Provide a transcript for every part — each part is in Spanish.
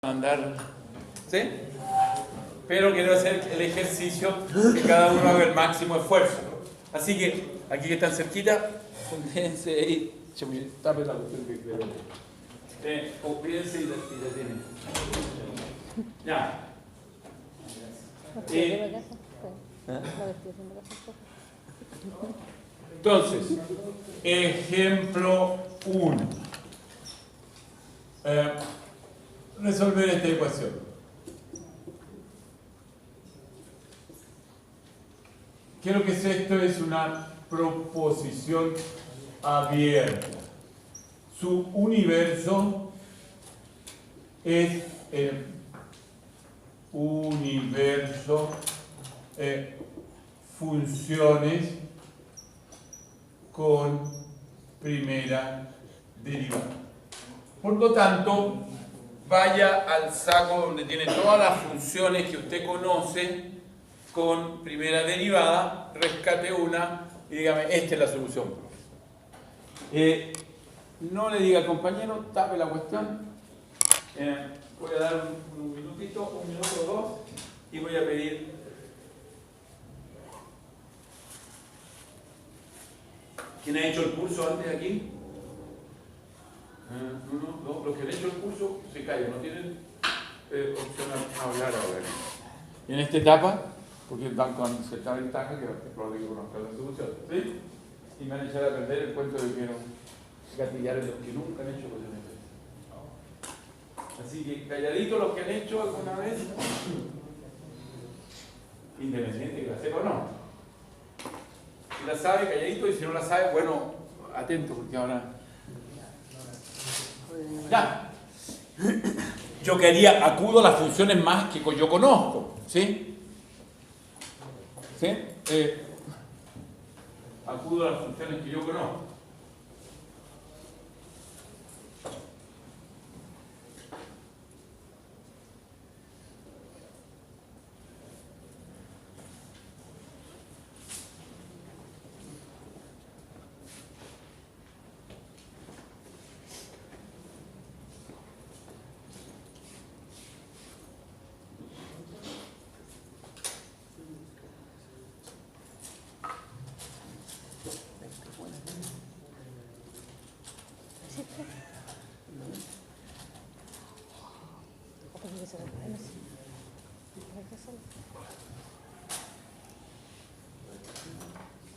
mandar, ¿sí? Pero quiero hacer el ejercicio que cada uno haga el máximo esfuerzo. Así que, aquí que están cerquita, pónganse ahí, tapen la cuestión que creo. Olvídense y la tienen. Ya. Entonces, ejemplo 1. Resolver esta ecuación. ¿Qué es lo que es esto? Es una proposición abierta. Su universo es el universo funciones con primera derivada. Por lo tanto, vaya al saco donde tiene todas las funciones que usted conoce con primera derivada, rescate una y dígame, esta es la solución. No le diga al compañero, tape la cuestión. Voy a dar un minutito, un minuto o dos, y voy a pedir ¿quién ha hecho el curso antes aquí? No, los que han hecho el curso se callan, no tienen opción a hablar ahora. Y en esta etapa, porque dan con cierta ventaja, que es probable que conozcan la solución, ¿sí? Y me van a echar a perder el cuento de que quiero gatillar a los que nunca han hecho cosas. Así que calladitos los que han hecho alguna vez, independiente que la sepa o no. Si la sabe, calladito, y si no la sabe, bueno, atento, porque ahora... Ya. Yo quería, acudo a las funciones más que yo conozco, ¿sí? ¿Sí? Acudo a las funciones que yo conozco.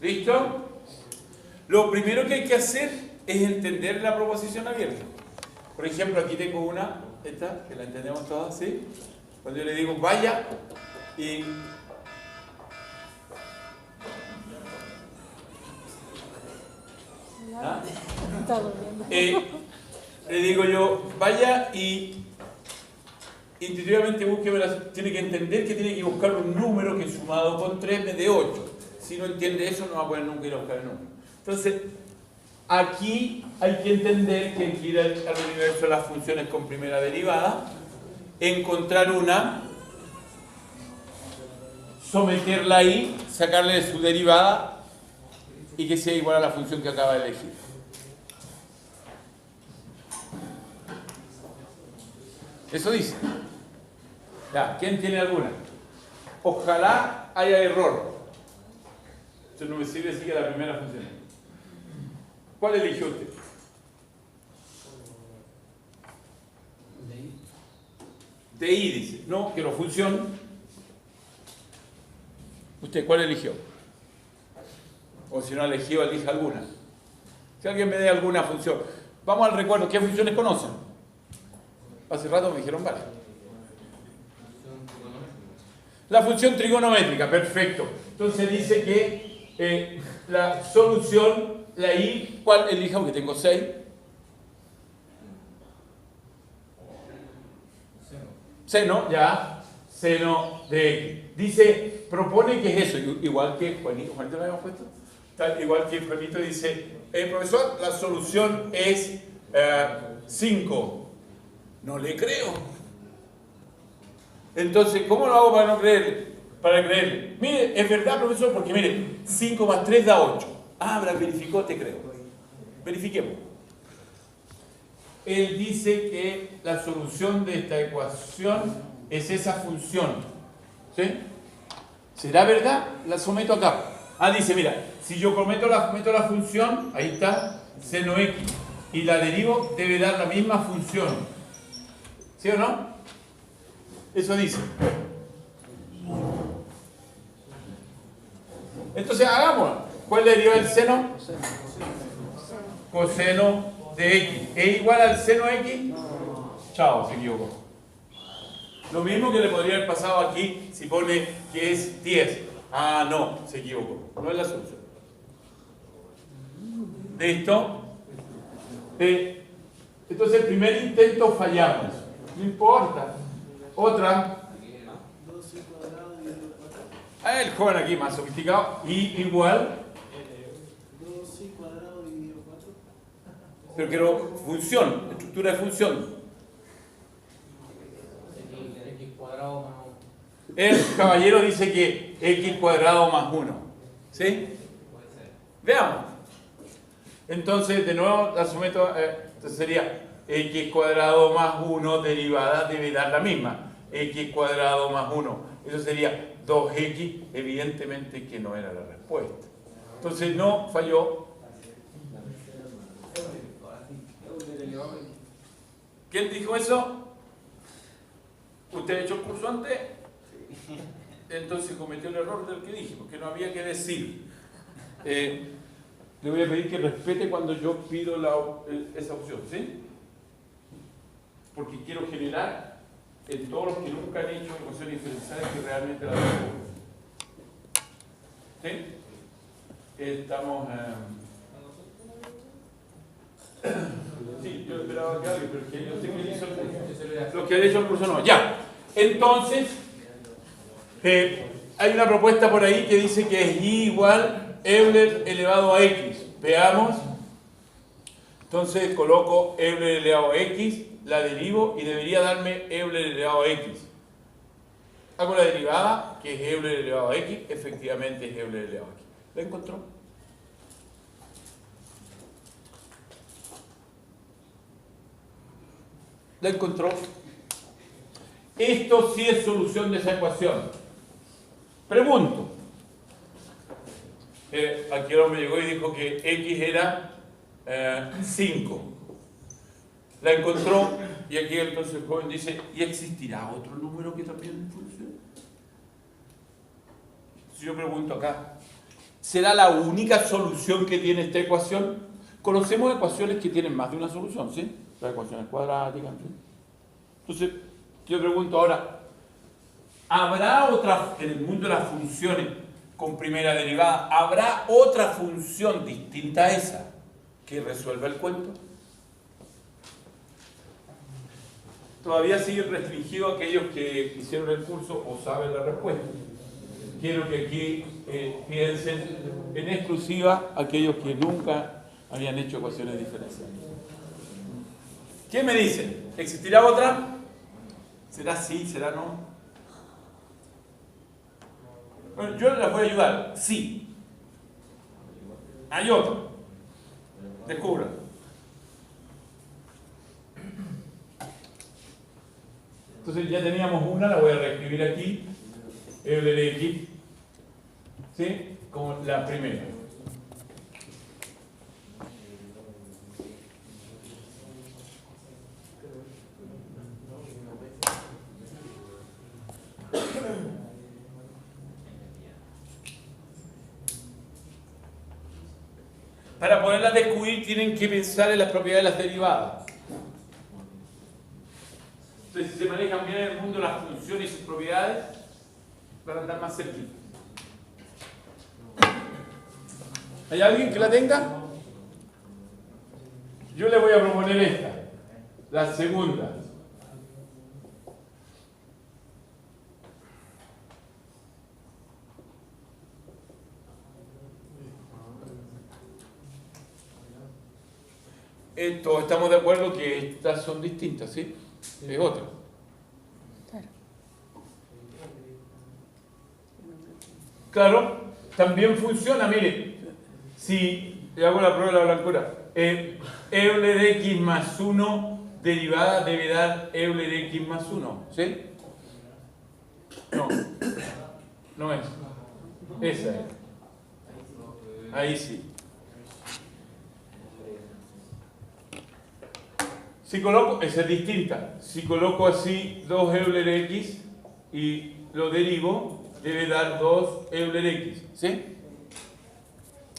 ¿Listo? Lo primero que hay que hacer es entender la proposición abierta. Por ejemplo, aquí tengo una, esta, que la entendemos todas, ¿sí? Cuando yo le digo vaya y... ¿Ah? Le digo yo, vaya y intuitivamente tiene que entender que tiene que buscar un número que sumado con 3 me dé 8. Si no entiende eso, no va a poder nunca ir a buscar el número. Entonces, aquí hay que entender que hay que ir al universo de las funciones con primera derivada, encontrar una, someterla ahí, sacarle su derivada y que sea igual a la función que acaba de elegir. Eso dice. Ya, ¿quién tiene alguna? Ojalá haya error. Esto no me sirve, sigue la primera función. ¿Cuál eligió usted? DI dice. No, quiero función. ¿Usted cuál eligió? O si no ha elegido, elija alguna. Si alguien me dé alguna función. Vamos al recuerdo. ¿Qué funciones conocen? Hace rato me dijeron varias. La función trigonométrica, perfecto. Entonces dice que la solución, la I, ¿cuál elija? Porque tengo 6. Seno, ya. Seno de X. Dice, propone que es eso, igual que Juanito. ¿Juanito lo habíamos puesto? Igual que Juanito dice, profesor, la solución es 5. No le creo. Entonces, ¿cómo lo hago para no creerle? Para creerle. Mire, es verdad, profesor, porque mire, 5 más 3 da 8. Ah, la verificó, te creo. Verifiquemos. él dice que la solución de esta ecuación es esa función. ¿Sí? ¿Será verdad? La someto acá. Dice, mira, si yo meto la función, ahí está, seno x, y la derivo, debe dar la misma función. ¿Sí o no? Eso dice. Entonces, hagámoslo. ¿Cuál es la deriva del seno? Coseno de x. ¿Es igual al seno x? Chao, se equivocó. Lo mismo que le podría haber pasado aquí si pone que es 10. No, se equivocó. No es la solución. ¿Listo? Entonces el primer intento fallamos. No importa. Otra. El joven aquí más sofisticado. Y igual. 2y cuadrado dividido 4. Pero quiero función, estructura de función. X cuadrado más 1. El caballero dice que x cuadrado más 1. ¿Sí? Puede ser. Veamos. Entonces, de nuevo, la someto. Entonces sería x cuadrado más 1 derivada debe dar la misma. X cuadrado más 1. Eso sería 2x. Evidentemente que no era la respuesta. Entonces, no falló. ¿Quién dijo eso? ¿Usted ha hecho el curso antes? Entonces cometió el error del que dije, porque no había que decir. Le voy a pedir que respete cuando yo pido esa opción, ¿sí? Porque quiero generar en todos los que nunca han hecho ecuaciones diferenciales que realmente la tengo. ¿Sí? Estamos... Sí, yo esperaba que alguien, pero que yo sé que hizo el curso. Los que han hecho el curso no. Ya. Entonces, hay una propuesta por ahí que dice que es y igual Euler elevado a x. Veamos. Entonces coloco Euler elevado a x, la derivo y debería darme Euler elevado a x. Hago la derivada, que es Euler elevado a x, efectivamente es Euler elevado a x. ¿La encontró? ¿La encontró? Esto sí es solución de esa ecuación. Pregunto. Aquí el hombre llegó y dijo que x era 5. La encontró y aquí entonces el joven dice, ¿y existirá otro número que también funcione? Si yo pregunto acá, ¿será la única solución que tiene esta ecuación? Conocemos ecuaciones que tienen más de una solución, ¿sí? Las ecuaciones cuadráticas, ¿sí? Entonces, yo pregunto ahora, ¿habrá otra, en el mundo de las funciones con primera derivada, habrá otra función distinta a esa que resuelva el cuento? Todavía sigue restringido a aquellos que hicieron el curso o saben la respuesta. Quiero que aquí piensen en exclusiva aquellos que nunca habían hecho ecuaciones diferenciales. ¿Quién me dice? ¿Existirá otra? ¿Será sí? ¿Será no? Bueno, yo les voy a ayudar. Sí. Hay otra. Descubra. Entonces ya teníamos una, la voy a reescribir aquí. Euler de x. ¿Sí? Como la primera. Para poderlas descubrir tienen que pensar en las propiedades de las derivadas. Entonces, si se manejan bien en el mundo las funciones y sus propiedades, van a andar más cerquita. ¿Hay alguien que la tenga? Yo le voy a proponer esta, la segunda. Estamos de acuerdo que estas son distintas, ¿sí? Es otra. Claro, también funciona, mire, si le hago la prueba de la blancura, Euler de x más 1 derivada debe dar Euler X más 1, ¿sí? No, no es. Esa es. Ahí sí. Si coloco, esa es distinta. Si coloco así 2 Euler X y lo derivo, debe dar 2 Euler X, ¿sí?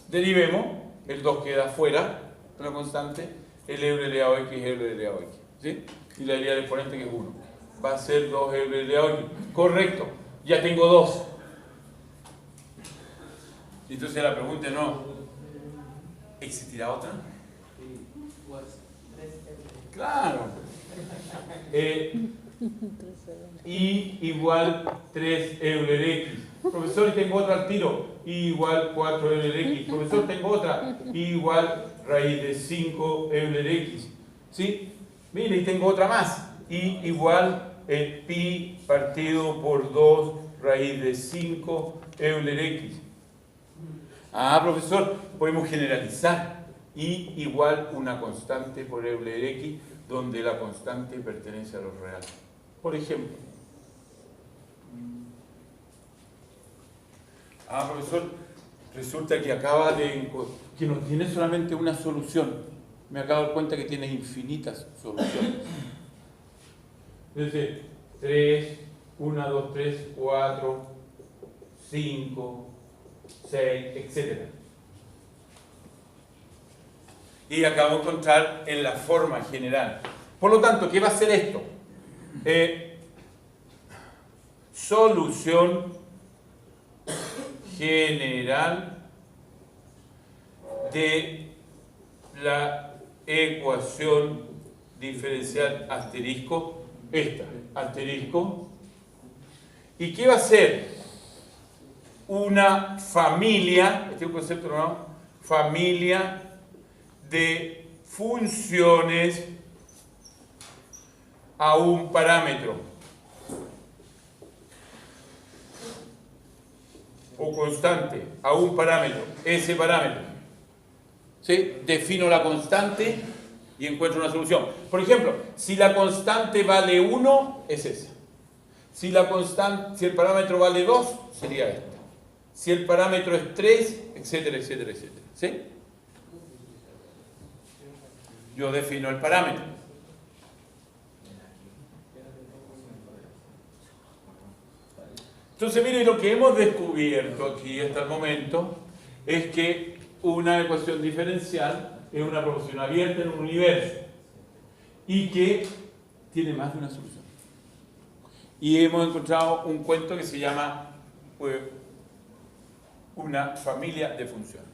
Derivemos, el 2 queda fuera, una constante, el Euler elevado a X es Euler elevado a X, ¿sí? Y la derivada del exponente que es 1. Va a ser 2 Euler elevado a X. Correcto, ya tengo 2. Entonces la pregunta no, ¿existirá otra? Claro. Y igual 3 Euler X. Profesor, tengo otra al tiro. Y igual 4 Euler X. Profesor, tengo otra. Y igual raíz de 5 Euler X. ¿Sí? Mire, y tengo otra más. Y igual el pi partido por 2 raíz de 5 Euler X. Ah, profesor, podemos generalizar. Y igual una constante por Euler X, donde la constante pertenece a los reales. Por ejemplo. Ah, profesor, resulta que acaba de... que no tiene solamente una solución. Me acabo de dar cuenta que tiene infinitas soluciones. Entonces, 3, 1, 2, 3, 4, 5, 6, etc. Y acabo de encontrar en la forma general. Por lo tanto, ¿qué va a hacer esto? Solución general de la ecuación diferencial asterisco, esta, asterisco. ¿Y qué va a ser? Una familia, este es un concepto nuevo, familia de funciones a un parámetro o constante a un parámetro, ese parámetro. ¿Sí? Defino la constante y encuentro una solución. Por ejemplo, si la constante vale 1, es esa. Si el parámetro vale 2, sería esta. Si el parámetro es 3, etcétera, etcétera, etcétera. ¿Sí? Yo defino el parámetro. Entonces, miren, lo que hemos descubierto aquí hasta el momento es que una ecuación diferencial es una proporción abierta en un universo y que tiene más de una solución. Y hemos encontrado un cuento que se llama una familia de funciones.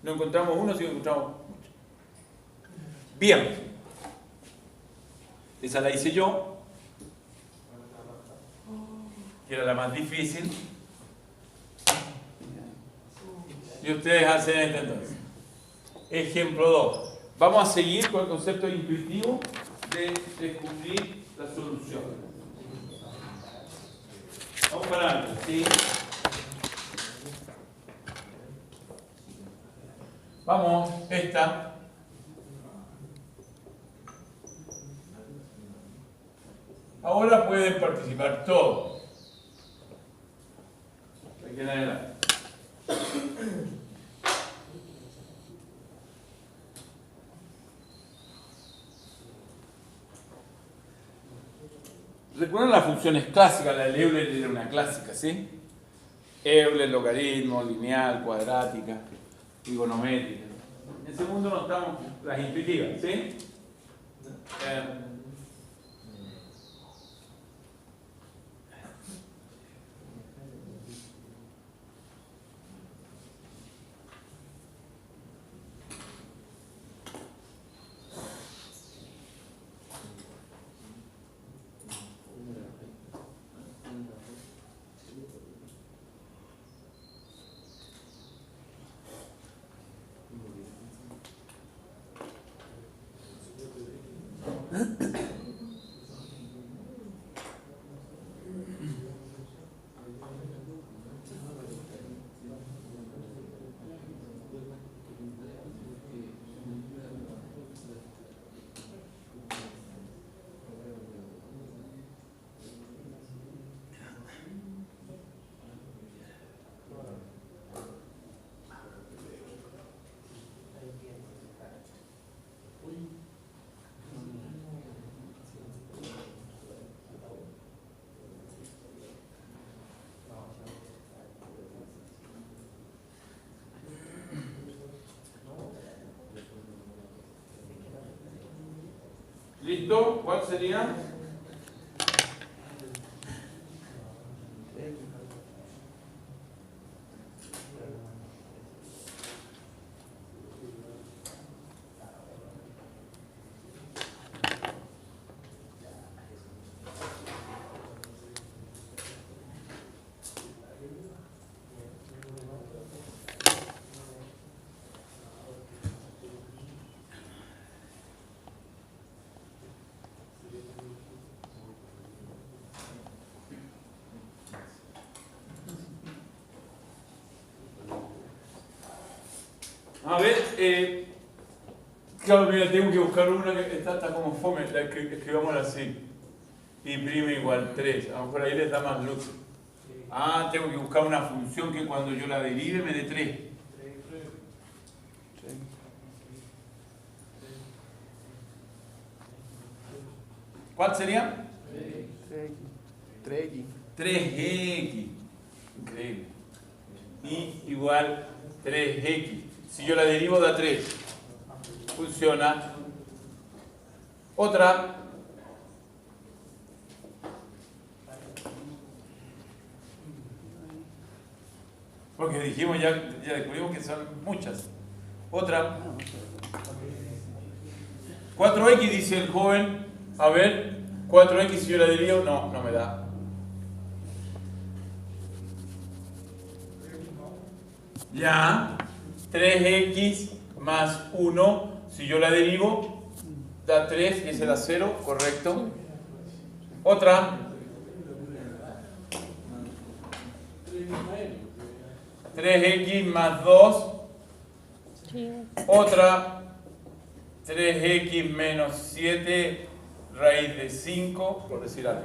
No encontramos uno, sino encontramos muchos. Bien. Esa la hice yo, que era la más difícil. Y ustedes hacen esto entonces. Ejemplo 2. Vamos a seguir con el concepto intuitivo de descubrir la solución. Vamos para adelante, ¿sí? Vamos, esta. Ahora pueden participar todos. Aquí en adelante. ¿Recuerdan las funciones clásicas? La de Euler era una clásica, ¿sí? Euler, logaritmo, lineal, cuadrática, trigonométrica. En ese mundo no estamos las intuitivas, ¿sí? ¿Listo? ¿Cuál sería? A ver, claro, mira, tengo que buscar una que está como fome, la que escribámosla así. Y prima igual 3, a lo mejor ahí les da más luz. Ah, tengo que buscar una función que cuando yo la derive me dé 3. ¿Cuál sería? 3x. 3x. Increíble. Y igual 3x. Si yo la derivo da 3. Funciona. Otra. Porque dijimos, ya descubrimos que son muchas. Otra. 4x dice el joven. A ver, 4x si yo la derivo, no me da. Ya. 3x más 1, si yo la derivo, da 3 y ese da 0, correcto. Otra. 3x más 2. Otra. 3x menos 7 raíz de 5, por decir algo.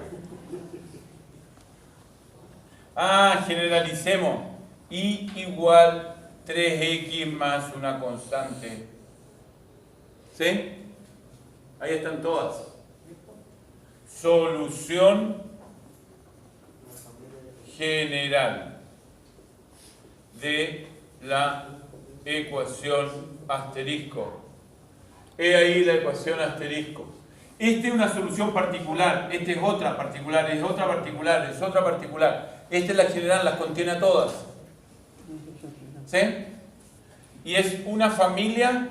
Generalicemos. Y igual 3x más una constante. ¿Sí? Ahí están todas. Solución general de la ecuación asterisco. He ahí la ecuación asterisco. Esta es una solución particular, esta es otra particular, es otra particular, es otra particular. Esta es la general, las contiene a todas. ¿Sí? Y es una familia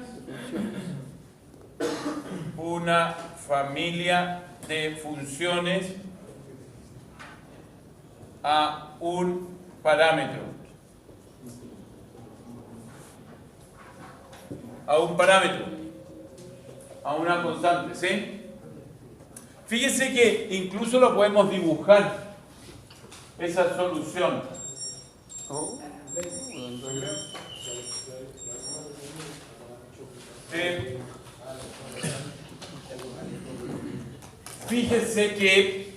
de funciones a un parámetro. A un parámetro. A una constante, ¿sí? Fíjense que incluso lo podemos dibujar, esa solución. Fíjense que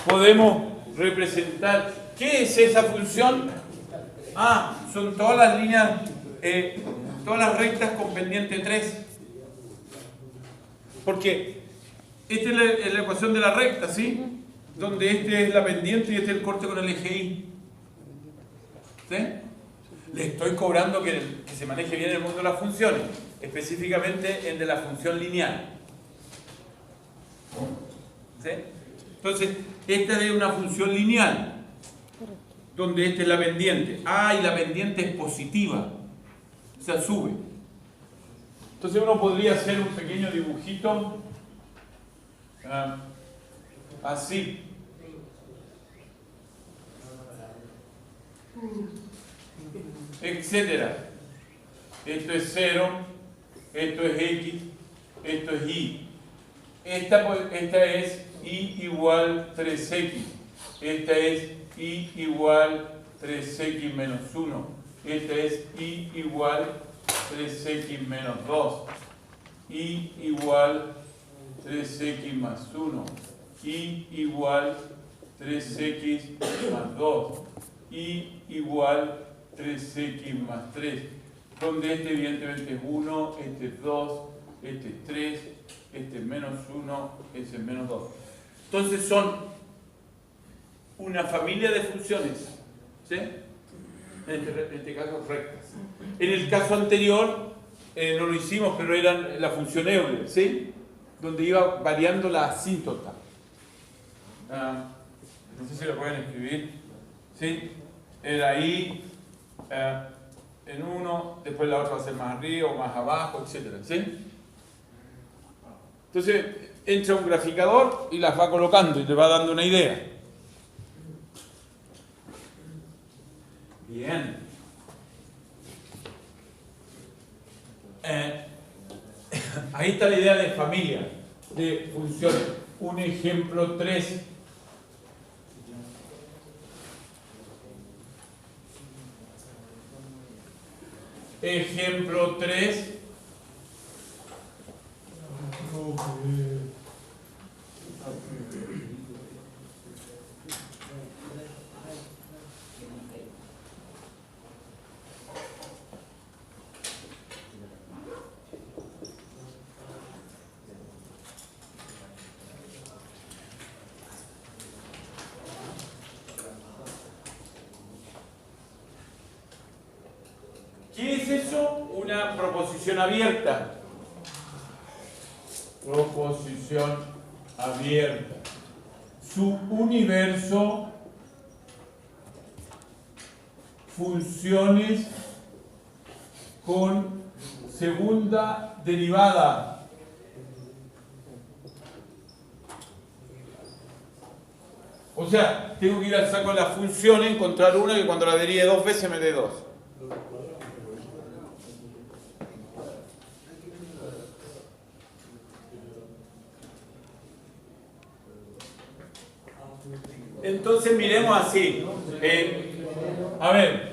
podemos representar. ¿Qué es esa función? Son todas las líneas, todas las rectas con pendiente 3. Porque esta es la ecuación de la recta, ¿sí? Donde este es la pendiente y este es el corte con el eje Y. ¿Sí? Le estoy cobrando que se maneje bien el mundo de las funciones, específicamente el de la función lineal. ¿Sí? Entonces, esta es una función lineal, donde esta es la pendiente. Y la pendiente es positiva, o sea, sube. Entonces uno podría hacer un pequeño dibujito, así. Etcétera. Esto es 0, esto es X, esto es Y. Esta es Y igual 3X. Esta es Y igual 3X menos 1. Esta es Y igual 3X menos 2. Y igual 3X más 1. Y igual 3X más 2. Y igual 3X más 3. Donde este evidentemente es 1, este es 2, este es 3, este es menos 1, este es menos 2. Entonces son una familia de funciones, ¿sí? En este caso rectas. En el caso anterior no lo hicimos, pero eran la función Euler, ¿sí? donde iba variando la asíntota. No sé si lo pueden escribir. ¿Sí? Era ahí, en uno, después la otra va a ser más arriba o más abajo, etc. ¿Sí? Entonces, entra un graficador y las va colocando y te va dando una idea. Bien. Ahí está la idea de familia, de funciones. Un ejemplo 3. Ejemplo 3. ¿Qué es eso? Una proposición abierta. Proposición abierta. Su universo, funciones con segunda derivada. O sea, tengo que ir al saco de las funciones, encontrar una que cuando la derive 2 veces me dé 2. Entonces miremos así. A ver,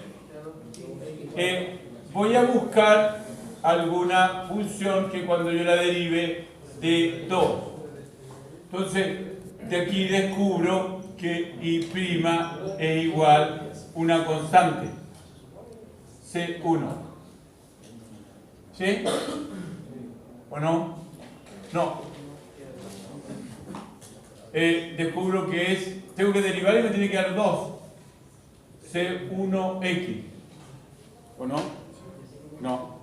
voy a buscar alguna función que cuando yo la derive dé 2. Entonces, de aquí descubro que y' es igual a una constante, C1. ¿Sí? ¿O no? No. Descubro que es, tengo que derivar y me tiene que dar 2. C1x. ¿O no? No.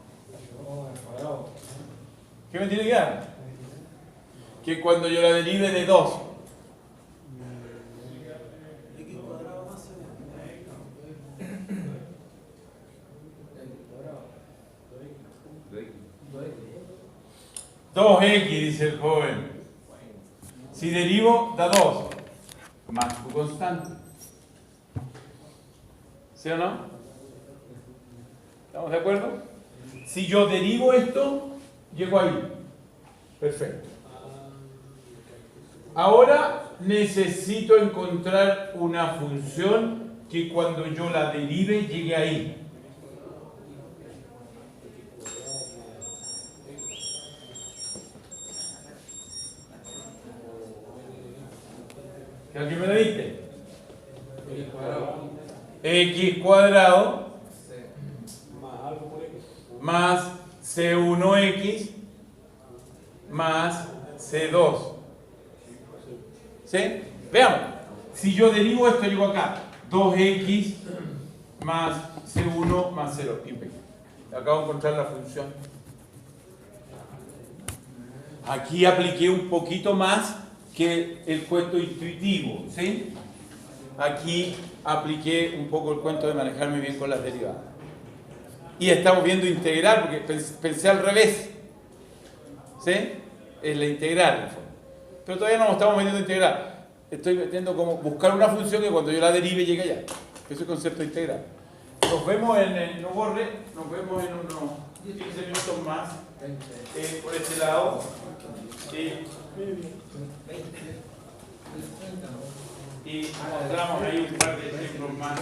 ¿Qué me tiene que dar? Que cuando yo la derive de 2. X cuadrado más 2x, dice el joven. Si derivo, da 2. Más tu constante. ¿Sí o no? ¿Estamos de acuerdo? Si yo derivo esto, llego ahí. Perfecto. Ahora necesito encontrar una función que cuando yo la derive llegue ahí. ¿Qué me la diste? X cuadrado más C1x más C2. ¿Sí? Veamos. Si yo derivo esto, llego acá. 2x más C1 más 0. Acabo de encontrar la función. Aquí apliqué un poquito más que el cuento intuitivo, ¿sí? Aquí apliqué un poco el cuento de manejarme bien con las derivadas. Y estamos viendo integral, porque pensé al revés, ¿sí? Es la integral, en el fondo. Pero todavía no nos estamos metiendo integral. Estoy metiendo como buscar una función que cuando yo la derive llegue allá. Eso es el concepto integral. Nos vemos no borre, nos vemos en unos 15 minutos más por este lado. Y mostramos ahí un par de ejemplos más.